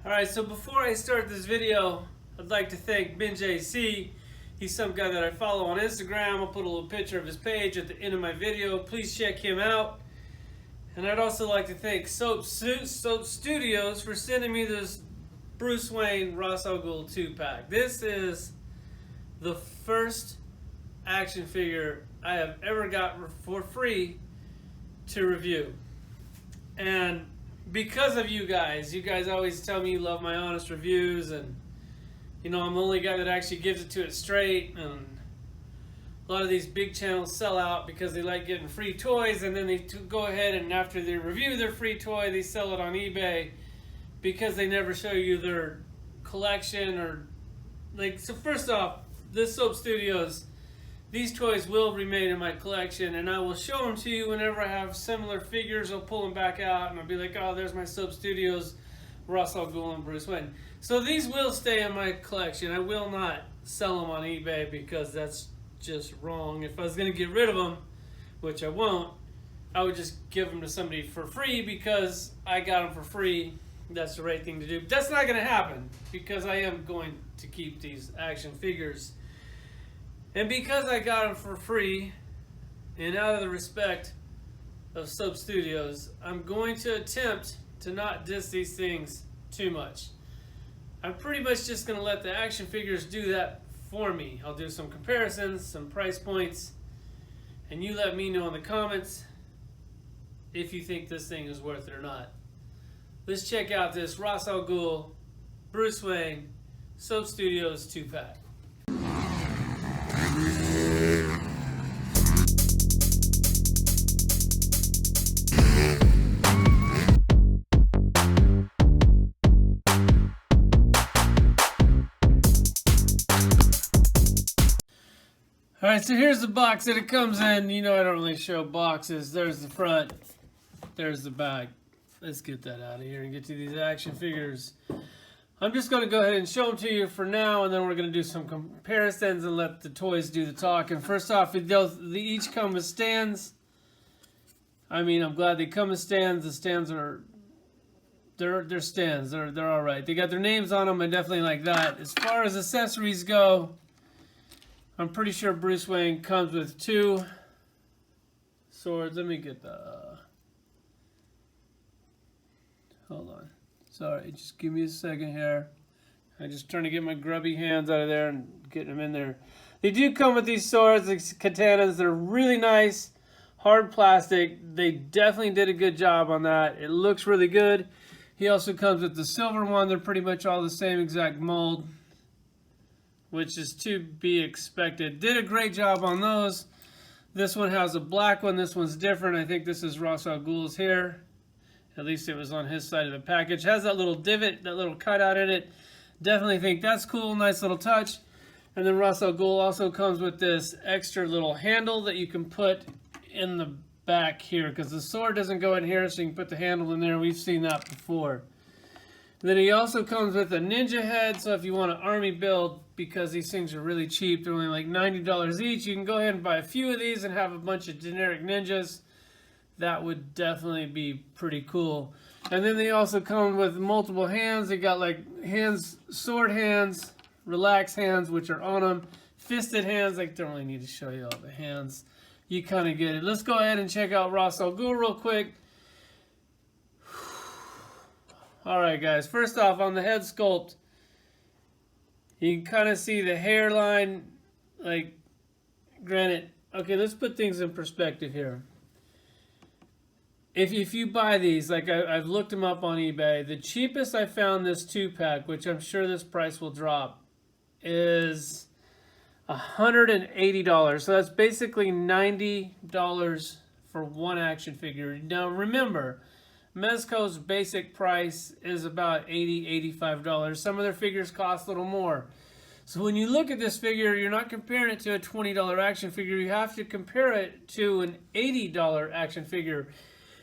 Alright, so before I start this video, I'd like to thank Binge AC. He's some guy that I follow on Instagram. I'll put a little picture of his page at the end of my video. Please check him out. And I'd also like to thank Soap Studios for sending me this Bruce Wayne Ra's al Ghul 2-pack. This is the first action figure I have ever got for free to review. And because of you guys always tell me you love my honest reviews, and you know I'm the only guy that actually gives it to it straight, and a lot of these big channels sell out because they like getting free toys, and then they go ahead and after they review their free toy they sell it on eBay because they never show you their collection. Or like, so first off, this Soap Studios, these toys will remain in my collection, and I will show them to you whenever I have similar figures. I'll pull them back out and I'll be like, oh, there's my Soap Studios Ra's al Ghul and Bruce Wayne. So these will stay in my collection. I will not sell them on eBay because that's just wrong. If I was going to get rid of them, which I won't, I would just give them to somebody for free because I got them for free. That's the right thing to do. But that's not going to happen because I am going to keep these action figures. And because I got them for free, and out of the respect of Soap Studios, I'm going to attempt to not diss these things too much. I'm pretty much just going to let the action figures do that for me. I'll do some comparisons, some price points, and you let me know in the comments if you think this thing is worth it or not. Let's check out this Ra's al Ghul, Bruce Wayne, Soap Studios 2-pack. Alright, so here's the box that it comes in. You know I don't really show boxes. There's the front. There's the back. Let's get that out of here and get to these action figures. I'm just going to go ahead and show them to you for now, and then we're going to do some comparisons and let the toys do the talking. First off, they each come with stands. I mean, I'm glad they come with stands. The stands are, they're stands. They're all right. They got their names on them. I definitely like that. As far as accessories go, I'm pretty sure Bruce Wayne comes with 2 swords. Let me get the... hold on. Sorry, just give me a second here. I'm just trying to get my grubby hands out of there and get them in there. They do come with these swords, these katanas. They're really nice, hard plastic. They definitely did a good job on that. It looks really good. He also comes with the silver one. They're pretty much all the same exact mold, which is to be expected. Did a great job on those. This one has a black one. This one's different. I think this is Ra's al Ghul's hair. At least it was on his side of the package. Has that little divot, that little cutout in it. Definitely think that's cool. Nice little touch. And then Ra's al Ghul also comes with this extra little handle that you can put in the back here, because the sword doesn't go in here, so you can put the handle in there. We've seen that before. Then he also comes with a ninja head, so if you want an army build, because these things are really cheap, they're only like $90 each, you can go ahead and buy a few of these and have a bunch of generic ninjas. That would definitely be pretty cool. And then they also come with multiple hands. They got like hands, sword hands, relaxed hands, which are on them, fisted hands. I don't really need to show you all the hands. You kind of get it. Let's go ahead and check out Ra's al Ghul real quick. Alright guys, first off, on the head sculpt, you can kind of see the hairline, like, granted, okay, let's put things in perspective here. If you buy these, like I've looked them up on eBay, the cheapest I found this 2-pack, which I'm sure this price will drop, is $180. So that's basically $90 for one action figure. Now remember, Mezco's basic price is about $80, $85. Some of their figures cost a little more. So when you look at this figure, you're not comparing it to a $20 action figure. You have to compare it to an $80 action figure.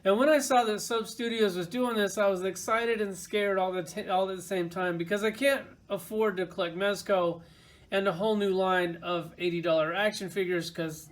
And when I saw that Soap Studios was doing this, I was excited and scared all at the same time, because I can't afford to collect Mezco and a whole new line of $80 action figures, because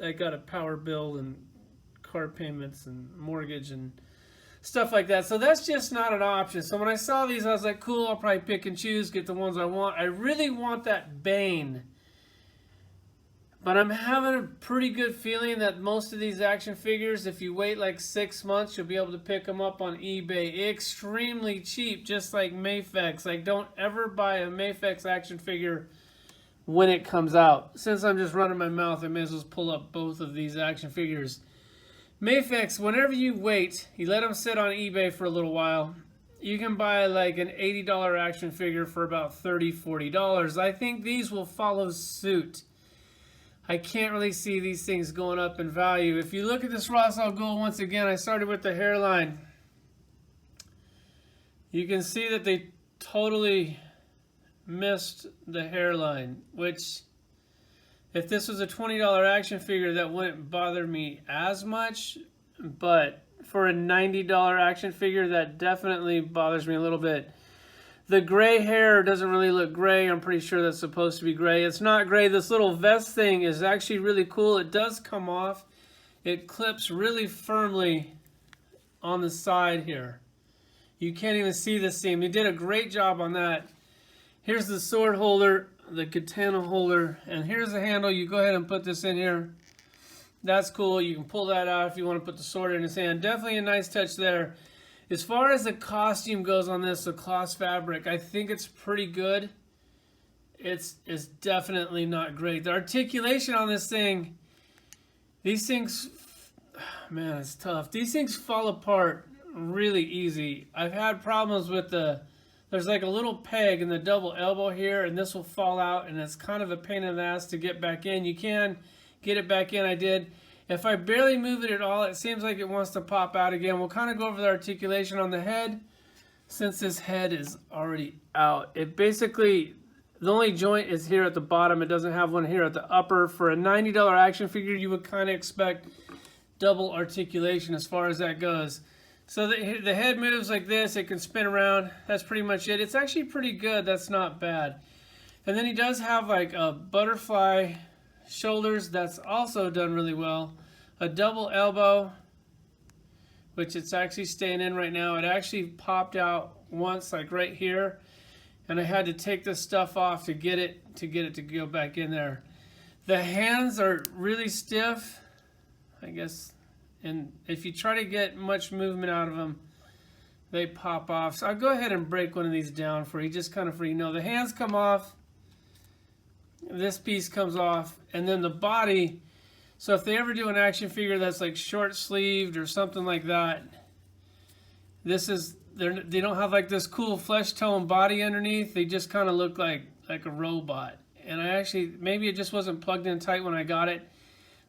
I got a power bill and car payments and mortgage and stuff like that. So that's just not an option. So when I saw these, I was like, cool, I'll probably pick and choose, get the ones I want. I really want that Bane. But I'm having a pretty good feeling that most of these action figures, if you wait like 6 months, you'll be able to pick them up on eBay extremely cheap, just like Mafex. Like, don't ever buy a Mafex action figure when it comes out. Since I'm just running my mouth, I may as well pull up both of these action figures. Mafex, whenever you wait, you let them sit on eBay for a little while, you can buy like an $80 action figure for about $30, $40. I think these will follow suit. I can't really see these things going up in value. If you look at this Ra's al Ghul, once again, I started with the hairline. You can see that they totally missed the hairline, which if this was a $20 action figure, that wouldn't bother me as much, but for a $90 action figure, that definitely bothers me a little bit. The gray hair doesn't really look gray. I'm pretty sure that's supposed to be gray. It's not gray. This little vest thing is actually really cool. It does come off. It clips really firmly on the side here. You can't even see the seam. They did a great job on that. Here's the sword holder, the katana holder, and here's the handle. You go ahead and put this in here. That's cool. You can pull that out if you want to put the sword in his hand. Definitely a nice touch there. As far as the costume goes on this, the cloth fabric, I think it's pretty good. It's definitely not great. The articulation on this thing, these things, man, it's tough. These things fall apart really easy. I've had problems with there's like a little peg in the double elbow here, and this will fall out, and it's kind of a pain in the ass to get back in. You can get it back in. I did. If I barely move it at all, it seems like it wants to pop out again. We'll kind of go over the articulation on the head. Since this head is already out, it basically, the only joint is here at the bottom. It doesn't have one here at the upper. For a $90 action figure, you would kind of expect double articulation as far as that goes. So the head moves like this. It can spin around. That's pretty much it. It's actually pretty good. That's not bad. And then he does have like a butterfly shoulders. That's also done really well. A double elbow, which it's actually staying in right now. It actually popped out once, like right here, and I had to take this stuff off to get it to go back in there. The hands are really stiff, I guess, and if you try to get much movement out of them, they pop off. So I'll go ahead and break one of these down for you, just kind of for you to know. The hands come off. This piece comes off, and then the body. So if they ever do an action figure that's like short sleeved or something like that, this is they don't have like this cool flesh tone body underneath. They just kind of look like a robot. And I actually, maybe it just wasn't plugged in tight when I got it.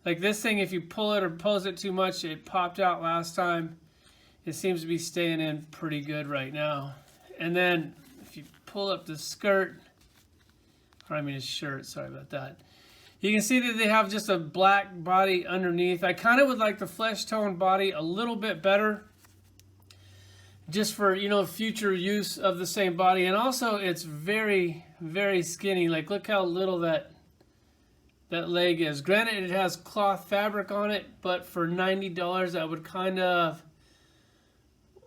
Like this thing, if you pull it or pose it too much, it popped out last time. It seems to be staying in pretty good right now. And then if you pull up the skirt, or I mean his shirt, sorry about that. You can see that they have just a black body underneath. I kind of would like the flesh tone body a little bit better, just for, you know, future use of the same body. And also it's very, very skinny. Like look how little that leg is. Granted, it has cloth fabric on it, but for $90, I would kind of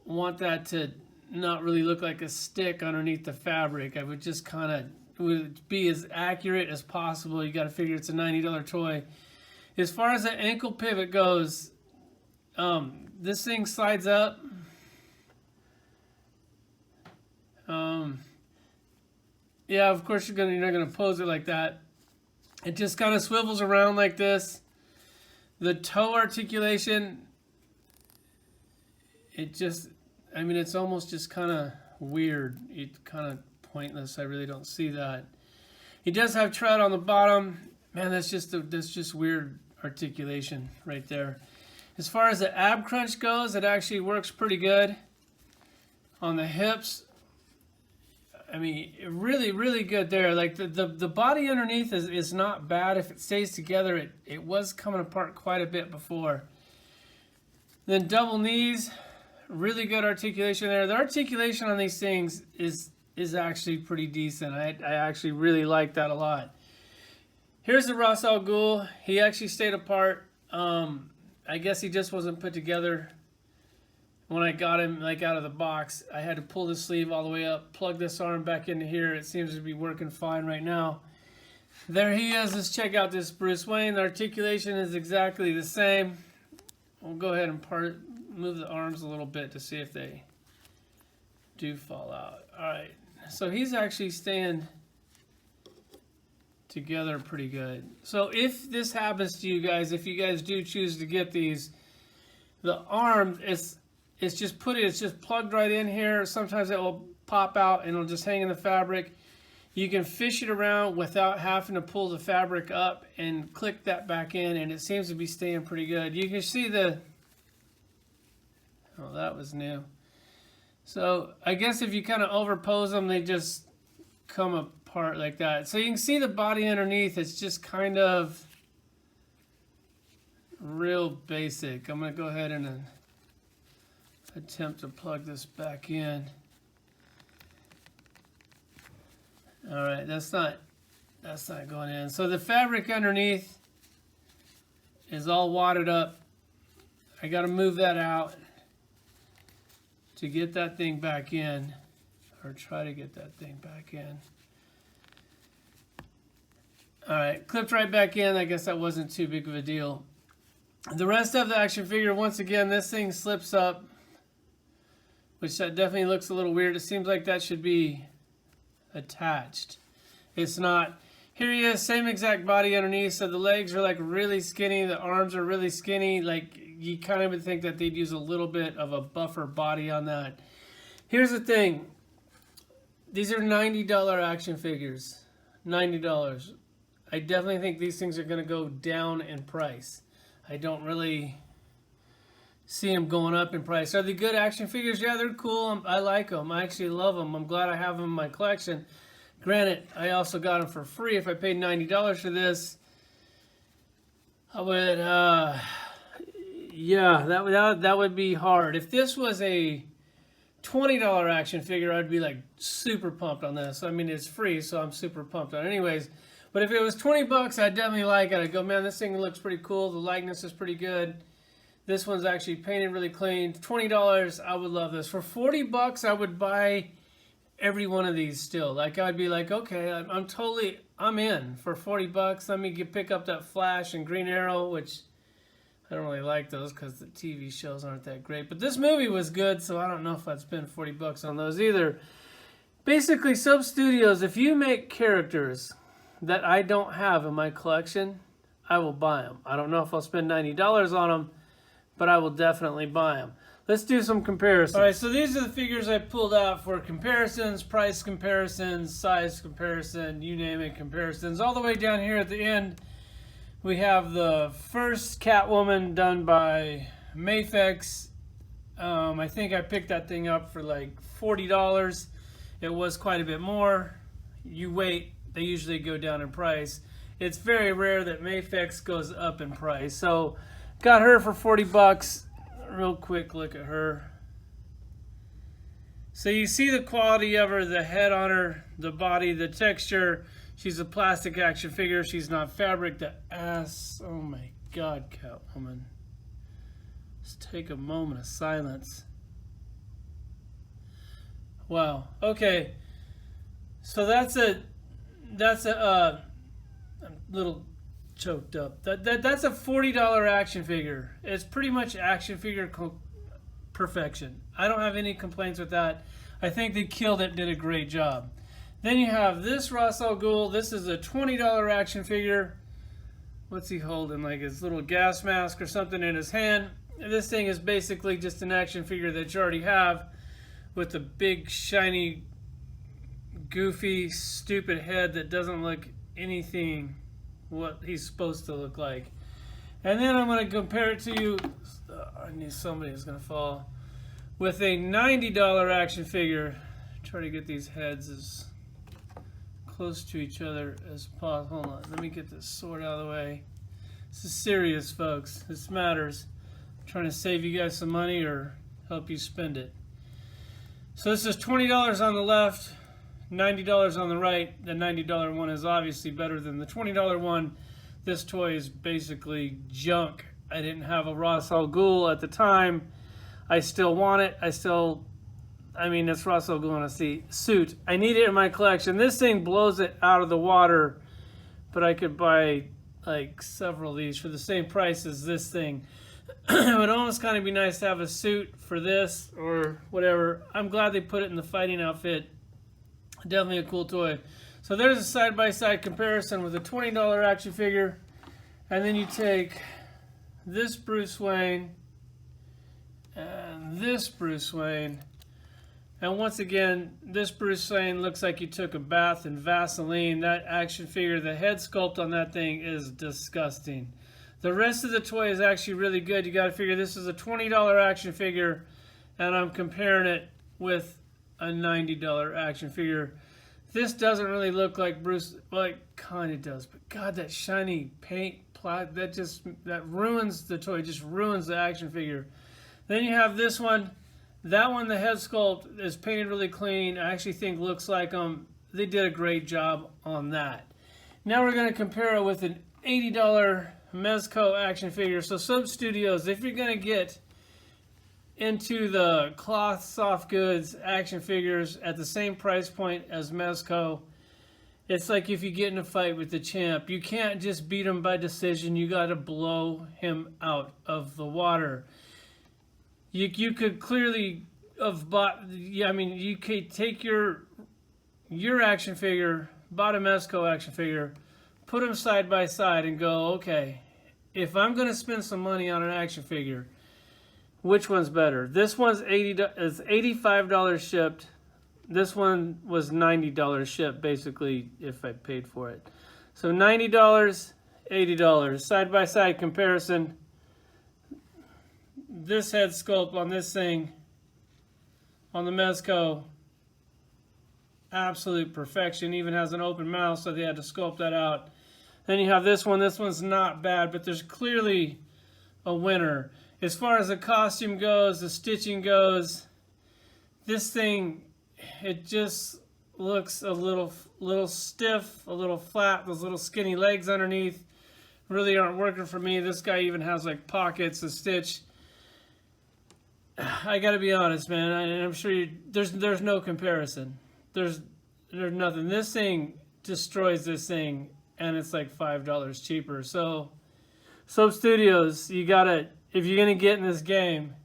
want that to not really look like a stick underneath the fabric. I would just kind of would be as accurate as possible. You got to figure it's a $90 toy. As far as the ankle pivot goes, this thing slides up. Yeah, of course you're not gonna pose it like that. It just kind of swivels around like this. The toe articulation, I mean, it's almost just kind of weird. It's kind of pointless. I really don't see that. He does have tread on the bottom. Man, that's just weird articulation right there. As far as the ab crunch goes, it actually works pretty good. On the hips, I mean, really, really good there. Like the body underneath is not bad. If it stays together, it was coming apart quite a bit before. Then double knees, really good articulation there. The articulation on these things is actually pretty decent. I actually really like that a lot. Here's the Ra's al Ghul. He actually stayed apart. I guess he just wasn't put together when I got him like out of the box, I had to pull the sleeve all the way up, plug this arm back into here. It seems to be working fine right now. There he is. Let's check out this Bruce Wayne. The articulation is exactly the same. We'll go ahead and move the arms a little bit to see if they do fall out. All right, so he's actually staying together pretty good. So if this happens to you guys, if you guys do choose to get these, the arm it's just plugged right in here. Sometimes it will pop out and it'll just hang in the fabric. You can fish it around without having to pull the fabric up and click that back in, and it seems to be staying pretty good. You can see oh, that was new. So I guess if you kind of overpose them, they just come apart like that. So you can see the body underneath. It's just kind of real basic. I'm going to go ahead and attempt to plug this back in. All right, that's not going in. So the fabric underneath is all wadded up. I got to move that out to get that thing back in, or try to get that thing back in. All right, clipped right back in. I guess that wasn't too big of a deal. The rest of the action figure, once again, this thing slips up, which that definitely looks a little weird. It seems like that should be attached. It's not. Here he is, same exact body underneath. So the legs are like really skinny, the arms are really skinny. Like you kind of would think that they'd use a little bit of a buffer body on that. Here's the thing. These are $90 action figures. $90. I definitely think these things are going to go down in price. I don't really see them going up in price. Are they good action figures? Yeah, they're cool. I like them. I actually love them. I'm glad I have them in my collection. Granted, I also got them for free. If I paid $90 for this, I would, yeah, that would be hard. If this was a $20 action figure, I'd be like super pumped on this. I mean, it's free, so I'm super pumped on it. Anyways, but if it was 20 bucks, I'd definitely like it. I'd go, man, this thing looks pretty cool. The likeness is pretty good. This one's actually painted really clean. $20, I would love this. For 40 bucks, I would buy every one of these still. Like, I'd be like, okay, I'm in for 40 bucks. Let me pick up that Flash and Green Arrow, which I don't really like those because the TV shows aren't that great. But this movie was good, so I don't know if I'd spend 40 bucks on those either. Basically, Sub Studios, if you make characters that I don't have in my collection, I will buy them. I don't know if I'll spend $90 on them, but I will definitely buy them. Let's do some comparisons. All right, so these are the figures I pulled out for comparisons, price comparisons, size comparison, you name it, comparisons. All the way down here at the end, we have the first Catwoman done by Mafex. I think I picked that thing up for like $40. It was quite a bit more. You wait, they usually go down in price. It's very rare that Mafex goes up in price. So got her for 40 bucks. Real quick look at her. So you see the quality of her, the head on her, the body, the texture. She's a plastic action figure. She's not fabric. The ass. Oh my God, Catwoman. Let's take a moment of silence. Wow. Okay. So that's a I'm a little choked up. That's a $40 action figure. It's pretty much action figure perfection. I don't have any complaints with that. I think they killed it, did a great job. Then you have this Ra's al Ghul. This is a $20 action figure. What's he holding? Like his little gas mask or something in his hand. And this thing is basically just an action figure that you already have with a big, shiny, goofy, stupid head that doesn't look anything what he's supposed to look like. And then I'm going to compare it to you. I knew somebody was going to fall. With a $90 action figure. Try to get these heads as close to each other as possible. Hold on, let me get this sword out of the way. This is serious, folks. This matters. I'm trying to save you guys some money or help you spend it. So this is $20 on the left, $90 on the right. The $90 one is obviously better than the $20 one. This toy is basically junk. I didn't have a Ra's al Ghul at the time. I still want it. I mean, it's Ra's al Ghul in a suit. I need it in my collection. This thing blows it out of the water, but I could buy like several of these for the same price as this thing. It would almost kind of be nice to have a suit for this or whatever. I'm glad they put it in the fighting outfit. Definitely a cool toy. So there's a side-by-side comparison with a $20 action figure. And then you take this Bruce Wayne and this Bruce Wayne. And once again, this Bruce Wayne looks like he took a bath in Vaseline. That action figure, the head sculpt on that thing is disgusting. The rest of the toy is actually really good. You got to figure this is a $20 action figure, and I'm comparing it with a $90 action figure. This doesn't really look like Bruce, well, it kind of does, but God, that shiny paint, that ruins the toy, just ruins the action figure. Then you have this one. That one, the head sculpt is painted really clean. I actually think looks like they did a great job on that. Now we're going to compare it with an $80 Mezco action figure. So Sub Studios, if you're going to get into the cloth soft goods action figures at the same price point as Mezco, it's like if you get in a fight with the champ. You can't just beat him by decision. You got to blow him out of the water. You could clearly have bought, I mean, you could take your action figure, bought a Mezco action figure, put them side by side and go, okay, if I'm going to spend some money on an action figure, which one's better? This one's $85 shipped. This one was $90 shipped, basically, if I paid for it. So $90, $80, side by side comparison. This head sculpt on this thing, on the Mezco, absolute perfection. Even has an open mouth, so they had to sculpt that out. Then you have this one. This one's not bad, but there's clearly a winner. As far as the costume goes, the stitching goes, this thing, it just looks a little stiff, a little flat. Those little skinny legs underneath really aren't working for me. This guy even has like pockets to stitch. I gotta be honest, man. I'm sure there's no comparison. There's nothing. This thing destroys this thing, and it's like $5 cheaper. So, Sub Studios, you gotta, if you're gonna get in this game,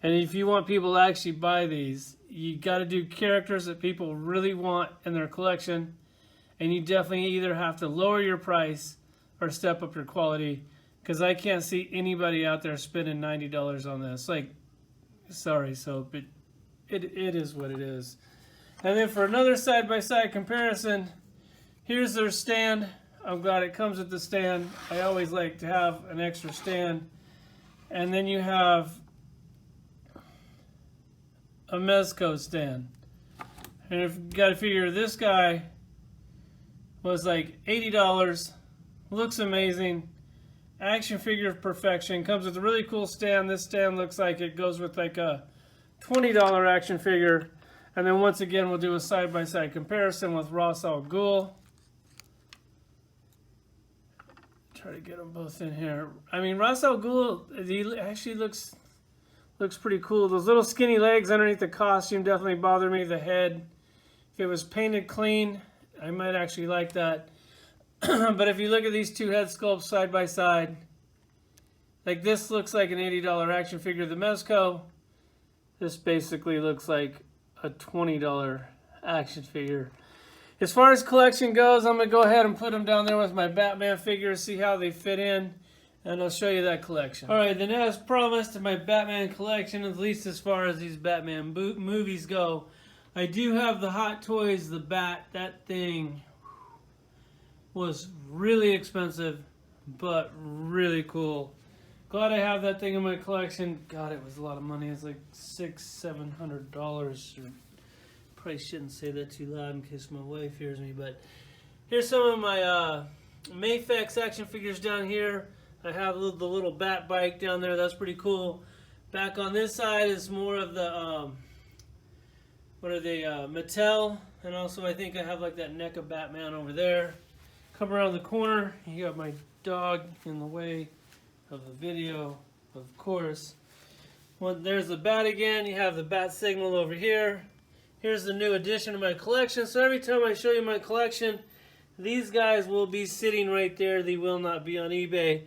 and if you want people to actually buy these, you gotta do characters that people really want in their collection, and you definitely either have to lower your price or step up your quality, because I can't see anybody out there spending $90 on this. Like, sorry, so but it is what it is. And then for another side-by-side comparison, here's their stand. I'm glad it comes with the stand. I always like to have an extra stand. And then you have a Mezco stand. And if you got to figure, this guy was like $80. Looks amazing. Action figure of perfection. Comes with a really cool stand. This stand looks like it goes with like a $20 action figure. And then once again, we'll do a side-by-side comparison with Ra's al Ghul. Try to get them both in here. I mean, Ra's al Ghul, he actually looks pretty cool. Those little skinny legs underneath the costume definitely bother me. The head, if it was painted clean, I might actually like that. But if you look at these two head sculpts side by side, like this looks like an $80 action figure. The Mezco, this basically looks like a $20 action figure. As far as collection goes, I'm going to go ahead and put them down there with my Batman figures, see how they fit in, and I'll show you that collection. Alright, then as promised, my Batman collection, at least as far as these Batman movies go, I do have the Hot Toys, the Bat. That thing was really expensive, but really cool. Glad I have that thing in my collection. God, it was a lot of money. It's like $600-700. Probably shouldn't say that too loud in case my wife hears me, but here's some of my Mafex action figures down here. I have the little bat bike down there. That's pretty cool. Back on this side is more of the Mattel, and also I think I have like that NECA Batman over there. Come around the corner, you got my dog in the way of the video, of course. Well, there's the bat again. You have the bat signal over here. Here's the new addition to my collection. So every time I show you my collection, these guys will be sitting right there. They will not be on eBay.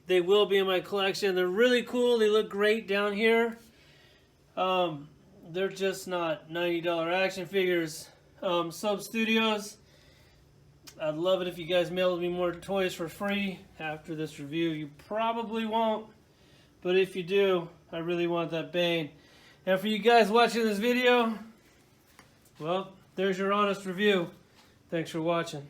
They will be in my collection. They're really cool. They look great down here. They're just not $90 action figures. Sub Studios, I'd love it if you guys mailed me more toys for free after this review. You probably won't, but if you do, I really want that Bane. And for you guys watching this video, well, there's your honest review. Thanks for watching.